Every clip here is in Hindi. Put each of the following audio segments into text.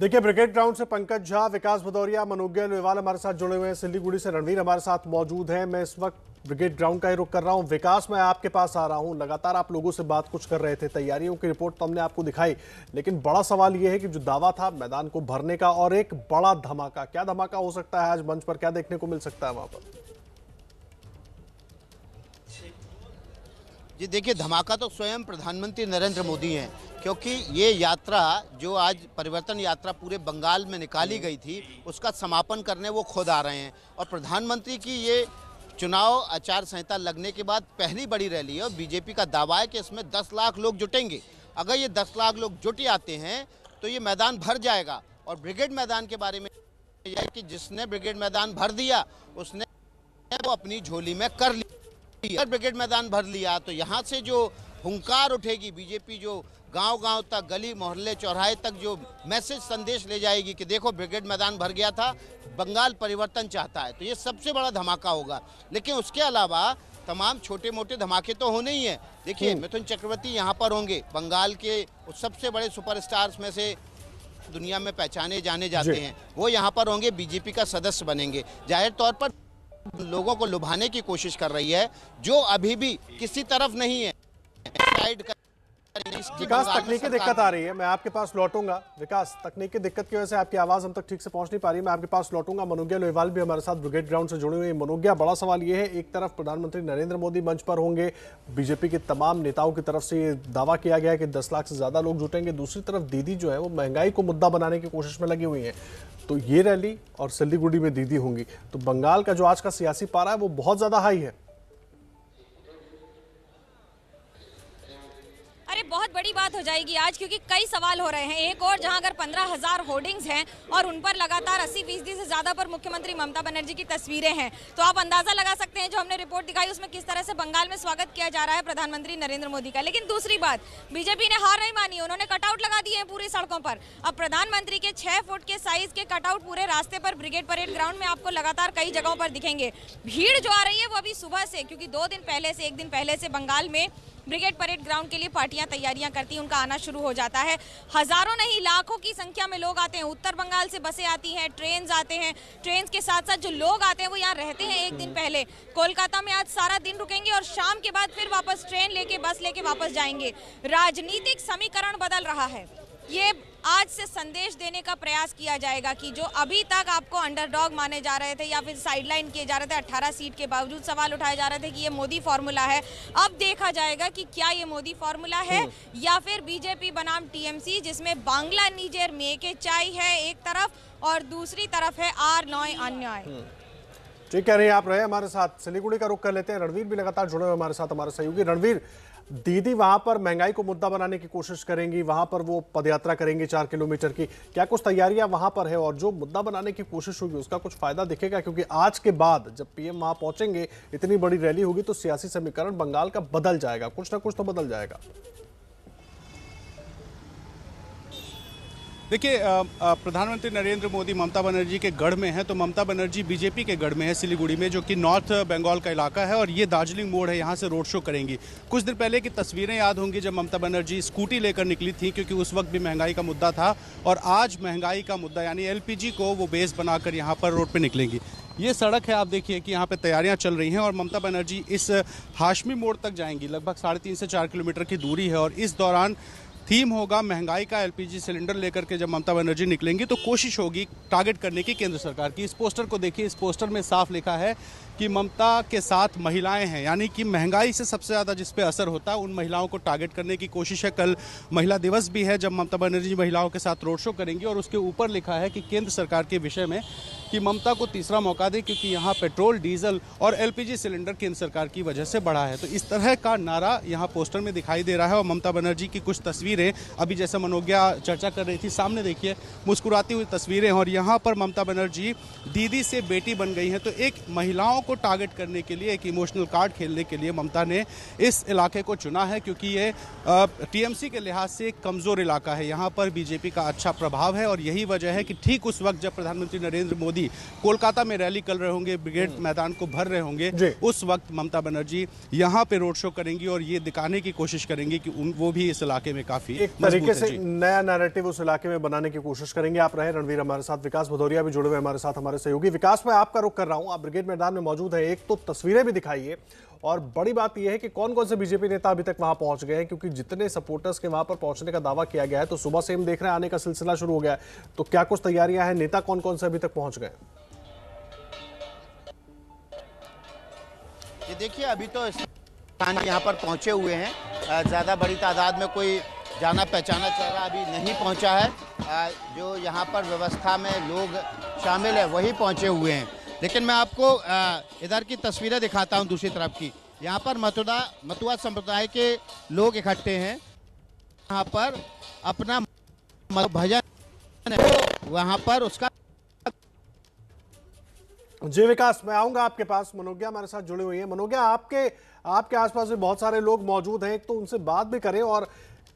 देखिए, ब्रिगेड ग्राउंड से पंकज झा, विकास भदौरिया, मनोज्ञ लोहेवाल हमारे साथ जुड़े हुए हैं। सिल्लीगुड़ी से रणवीर हमारे साथ मौजूद हैं। मैं इस वक्त ब्रिगेड ग्राउंड का ही रुख कर रहा हूं। विकास, मैं आपके पास आ रहा हूं। लगातार आप लोगों से बात कुछ कर रहे थे, तैयारियों की रिपोर्ट तो हमने आपको दिखाई, लेकिन बड़ा सवाल यह है कि जो दावा था मैदान को भरने का और एक बड़ा धमाका, क्या धमाका हो सकता है आज मंच पर, क्या देखने को मिल सकता है वहां पर? जी देखिए, धमाका तो स्वयं प्रधानमंत्री नरेंद्र मोदी हैं, क्योंकि ये यात्रा जो आज परिवर्तन यात्रा पूरे बंगाल में निकाली गई थी, उसका समापन करने वो खुद आ रहे हैं। और प्रधानमंत्री की ये चुनाव आचार संहिता लगने के बाद पहली बड़ी रैली है और बीजेपी का दावा है कि इसमें 10 लाख लोग जुटेंगे। अगर ये 10 लाख लोग जुट जाते हैं तो ये मैदान भर जाएगा। और ब्रिगेड मैदान के बारे में यह है कि जिसने ब्रिगेड मैदान भर दिया उसने वो अपनी झोली में कर लिया। अगर ब्रिगेड मैदान भर लिया तो यहाँ से जो हुंकार उठेगी बीजेपी, जो गांव-गांव तक, गली मोहल्ले, चौराहे तक जो मैसेज संदेश ले जाएगी कि देखो ब्रिगेड मैदान भर गया था, बंगाल परिवर्तन चाहता है, तो ये सबसे बड़ा धमाका होगा। लेकिन उसके अलावा तमाम छोटे मोटे धमाके तो होने ही हैं। देखिए, मिथुन चक्रवर्ती यहाँ पर होंगे, बंगाल के सबसे बड़े सुपरस्टार्स में से दुनिया में पहचाने जाने जाते हैं, वो यहाँ पर होंगे, बीजेपी का सदस्य बनेंगे। जाहिर तौर पर लोगों को लुभाने की कोशिश कर रही है जो अभी भी किसी तरफ नहीं है। विकास, तकनीकी दिक्कत आ रही है, मैं आपके पास लौटूंगा। विकास, तकनीकी दिक्कत की वजह से आपकी आवाज हम तक ठीक से पहुंच नहीं पा रही, मैं आपके पास लौटूंगा। मनोज्ञ लोहेवाल भी हमारे साथ ब्रिगेड ग्राउंड से जुड़े हुए हैं। मनोज्ञ, बड़ा सवाल यह है, एक तरफ प्रधानमंत्री नरेंद्र मोदी मंच पर होंगे, बीजेपी के तमाम नेताओं की तरफ से ये दावा किया गया है कि 10 लाख से ज्यादा लोग जुटेंगे। दूसरी तरफ दीदी जो है वो महंगाई को मुद्दा बनाने की कोशिश में लगी हुई है, तो ये रैली और सिल्लीगुड़ी में दीदी होंगी, तो बंगाल का जो आज का सियासी पारा है वो बहुत ज्यादा हाई है। अरे बहुत बड़ी बात हो जाएगी आज, क्योंकि कई सवाल हो रहे हैं। एक और जहां अगर 15,000 होर्डिंग्स हैं और उन पर लगातार 80% से ज्यादा पर मुख्यमंत्री ममता बनर्जी की तस्वीरें हैं, तो आप अंदाजा लगा सकते हैं जो हमने रिपोर्ट दिखाई उसमें किस तरह से बंगाल में स्वागत किया जा रहा है प्रधानमंत्री नरेंद्र मोदी का। लेकिन दूसरी बात, बीजेपी ने हार नहीं मानी, उन्होंने कटआउट लगा दिए हैं पूरी सड़कों पर। अब प्रधानमंत्री के 6 फुट के साइज के कटआउट पूरे रास्ते पर ब्रिगेड परेड ग्राउंड में आपको लगातार कई जगहों पर दिखेंगे। भीड़ जो आ रही है वो अभी सुबह से, क्योंकि 2 दिन पहले से, 1 दिन पहले से बंगाल में ब्रिगेड परेड ग्राउंड के लिए पार्टियां तैयारियां करती हैं, उनका आना शुरू हो जाता है। हजारों नहीं, लाखों की संख्या में लोग आते हैं। उत्तर बंगाल से बसें आती हैं, ट्रेन आते हैं, ट्रेन के साथ साथ जो लोग आते हैं वो यहाँ रहते हैं 1 दिन पहले। कोलकाता में आज सारा दिन रुकेंगे और शाम के बाद फिर वापस ट्रेन लेके, बस लेके वापस जाएंगे। राजनीतिक समीकरण बदल रहा है। ये आज से संदेश देने का प्रयास किया जाएगा कि जो अभी तक आपको अंडरडॉग माने जा रहे थे या फिर साइडलाइन किए जा रहे थे, 18 सीट के बावजूद सवाल उठाए जा रहे थे कि ये मोदी फॉर्मूला है, अब देखा जाएगा कि क्या ये मोदी फॉर्मूला है या फिर बीजेपी बनाम टीएमसी, जिसमें बांग्ला निजेर मेके चाय है एक तरफ और दूसरी तरफ है R9 अन्याय। ठीक कह रही हैं आप। रहे हमारे साथ, सिलीगुड़ी का रुख कर लेते हैं। रणवीर भी लगातार जुड़े हुए हमारे साथ, हमारे सहयोगी। रणवीर, दीदी वहां पर महंगाई को मुद्दा बनाने की कोशिश करेंगी, वहां पर वो पदयात्रा करेंगी 4 किलोमीटर की, क्या कुछ तैयारियां वहां पर है और जो मुद्दा बनाने की कोशिश होगी उसका कुछ फायदा दिखेगा? क्योंकि आज के बाद जब पीएम वहां पहुंचेंगे, इतनी बड़ी रैली होगी, तो सियासी समीकरण बंगाल का बदल जाएगा, कुछ ना कुछ तो बदल जाएगा। देखिए, प्रधानमंत्री नरेंद्र मोदी ममता बनर्जी के गढ़ में है, तो ममता बनर्जी बीजेपी के गढ़ में है सिलीगुड़ी में, जो कि नॉर्थ बंगाल का इलाका है, और ये दार्जिलिंग मोड़ है, यहाँ से रोड शो करेंगी। कुछ दिन पहले की तस्वीरें याद होंगी जब ममता बनर्जी स्कूटी लेकर निकली थी, क्योंकि उस वक्त भी महंगाई का मुद्दा था, और आज महंगाई का मुद्दा यानी एलपीजी को वो बेस बनाकर यहाँ पर रोड पर निकलेंगी। ये सड़क है, आप देखिए कि यहाँ पे तैयारियां चल रही हैं और ममता बनर्जी इस हाशमी मोड़ तक जाएंगी। लगभग 3.5 से 4 किलोमीटर की दूरी है और इस दौरान थीम होगा महंगाई का। एलपीजी सिलेंडर लेकर के जब ममता बनर्जी निकलेंगी तो कोशिश होगी टारगेट करने की केंद्र सरकार की। इस पोस्टर को देखिए, इस पोस्टर में साफ लिखा है कि ममता के साथ महिलाएं हैं, यानी कि महंगाई से सबसे ज़्यादा जिस पे असर होता है उन महिलाओं को टारगेट करने की कोशिश है। कल महिला दिवस भी है जब ममता बनर्जी महिलाओं के साथ रोड शो करेंगी, और उसके ऊपर लिखा है कि केंद्र सरकार के विषय में कि ममता को तीसरा मौका दे, क्योंकि यहाँ पेट्रोल, डीजल और एलपीजी सिलेंडर केंद्र सरकार की वजह से बढ़ा है। तो इस तरह का नारा यहाँ पोस्टर में दिखाई दे रहा है। और ममता बनर्जी की कुछ तस्वीरें अभी, जैसे मनोज्ञा चर्चा कर रही थी, सामने देखिए मुस्कुराती हुई तस्वीरें, और यहाँ पर ममता बनर्जी दीदी से बेटी बन गई हैं। तो एक महिलाओं को टारगेट करने के लिए, एक इमोशनल कार्ड खेलने के लिए ममता ने इस इलाके को चुना है, क्योंकि ये टीएमसी के लिहाज से एक कमज़ोर इलाका है। यहाँ पर बीजेपी का अच्छा प्रभाव है और यही वजह है कि ठीक उस वक्त जब प्रधानमंत्री नरेंद्र मोदी मोदी कोलकाता में रैली कर रहे होंगे, ब्रिगेड मैदान को भर रहे होंगे, उस वक्त ममता बनर्जी यहाँ पे रोड शो करेंगी और ये दिखाने की कोशिश करेंगे कि वो भी इस इलाके में काफी एक तरीके से नया नैरेटिव उस इलाके में बनाने की कोशिश करेंगे। आप रहे रणवीर हमारे साथ, विकास भदौरिया भी जुड़े हुए हमारे साथ, हमारे सहयोगी। विकास, मैं आपका रुख कर रहा हूं, आप ब्रिगेड मैदान में मौजूद है, एक तो तस्वीरें भी दिखाइए और बड़ी बात यह है कि कौन कौन से बीजेपी नेता अभी तक वहां पहुंच गए हैं, क्योंकि जितने सपोर्टर्स के वहां पर पहुंचने का दावा किया गया है तो सुबह से हम देख रहे हैं आने का सिलसिला शुरू हो गया है, तो क्या कुछ तैयारियां हैं, नेता कौन कौन से अभी तक पहुंच गए? ये देखिए, अभी तो यहाँ पर पहुंचे हुए हैं, ज़्यादा बड़ी तादाद में कोई जाना पहचाना चेहरा अभी नहीं पहुंचा है। जो यहाँ पर व्यवस्था में लोग शामिल है वही पहुंचे हुए हैं। लेकिन मैं आपको इधर की तस्वीरें दिखाता हूं दूसरी तरफ की। यहाँ पर मतुआ संप्रदाय के लोग इकट्ठे हैं, यहाँ पर अपना भजन वहाँ पर उसका। जी विकास, मैं आऊंगा आपके पास। मनोज्ञा हमारे साथ जुड़ी हुई है। मनोज्ञा, आपके आसपास भी बहुत सारे लोग मौजूद हैं, एक तो उनसे बात भी करें और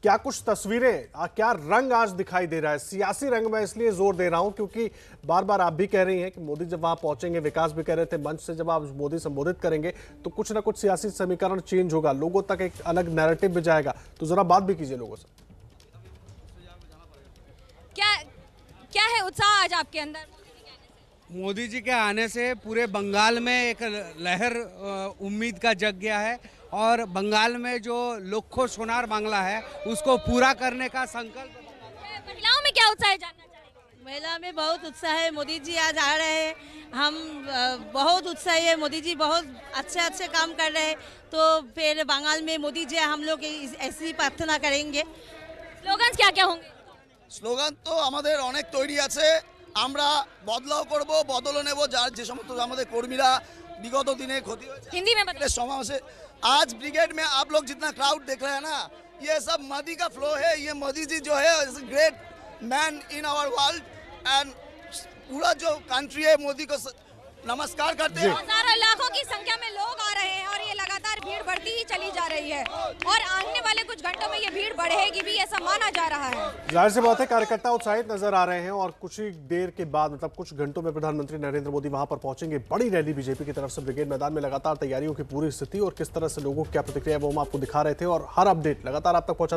क्या कुछ तस्वीरें, क्या रंग आज दिखाई दे रहा है? सियासी रंग में इसलिए जोर दे रहा हूं क्योंकि बार बार आप भी कह रही हैं कि मोदी जब वहां पहुंचेंगे, विकास भी कह रहे थे मंच से जब आप मोदी संबोधित करेंगे तो कुछ ना कुछ सियासी समीकरण चेंज होगा, लोगों तक एक अलग नैरेटिव भी जाएगा, तो जरा बात भी कीजिए लोगों से। क्या है उत्साह आज आपके अंदर? मोदी जी के आने से पूरे बंगाल में एक लहर उम्मीद का जग गया है और बंगाल में जो लोखो सोनार बांग्ला है उसको पूरा करने का संकल्प। महिलाओं में क्या उत्साह है, जानना चाहेंगे? महिला में बहुत उत्साह है। मोदी जी आज आ रहे हैं, हम बहुत उत्साही है। मोदी जी बहुत अच्छे काम कर रहे हैं, तो फिर बंगाल में मोदी जी हम लोग ऐसी प्रार्थना करेंगे। स्लोगन्स क्या क्या होंगे? স্লোগান তো আমাদের অনেক তৈরি আছে, আমরা বদলাও করব, বদলও নেব। যার যে সমস্ত আমাদের কর্মীরা বিগত দিনে ক্ষতি হয়েছে हिंदी में बताइए। समावेश, आज ब्रिगेड में आप लोग जितना क्राउड देख रहे हैं ना, ये सब मोदी का फ्लो है। ये मोदी जी जो है great man in our world and पूरा जो कंट्री है मोदी को नमस्कार करते हैं। हजारों लाखों की संख्या में लोग आ रहे हैं और ये लगातार भीड़ बढ़ती ही चली जा रही है और आने वाले कुछ घंटों में ये भीड़ बढ़ेगी भी, ऐसा माना जा रहा है। जाहिर सी बात है, कार्यकर्ता उत्साहित नजर आ रहे हैं और कुछ ही देर के बाद, मतलब कुछ घंटों में प्रधानमंत्री नरेंद्र मोदी वहां पर पहुंचेंगे। बड़ी रैली बीजेपी की तरफ से ब्रिगेड मैदान में, लगातार तैयारियों की पूरी स्थिति और किस तरह से लोगों की क्या प्रतिक्रिया वो हम आपको दिखा रहे थे और हर अपडेट लगातार आप तक पहुंचाते